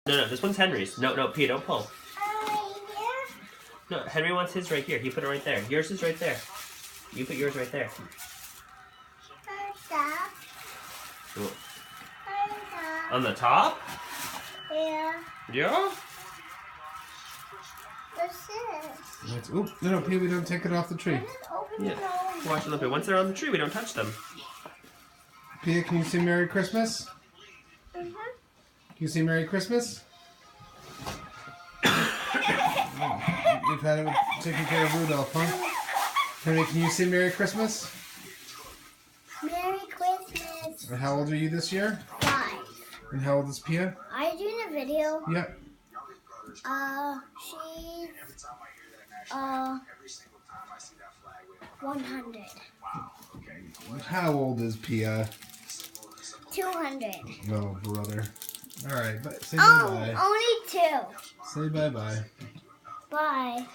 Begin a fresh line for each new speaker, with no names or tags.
No, this one's Henry's. No, Pia, don't pull. No, Henry wants his right here. He put it right there. Yours is right there. You put yours right there. Cool. On the top?
Yeah.
Yeah?
What's this?
Oop, no, Pia, we don't take it off the tree.
Yeah. Watch a little bit. Once they're on the tree, we don't touch them.
Pia, can you say Merry Christmas?
Mm-hmm.
Can you say Merry Christmas? We've had it taking care of Rudolph, huh? Henry, can you say Merry Christmas?
Merry Christmas.
And how old are you this year?
5.
And how old is Pia?
Are you doing a video?
Yep.
She's 100.
How old is Pia?
200.
Oh, brother. Alright, but say
Oh,
bye-bye.
only 2.
Say bye-bye.
Bye.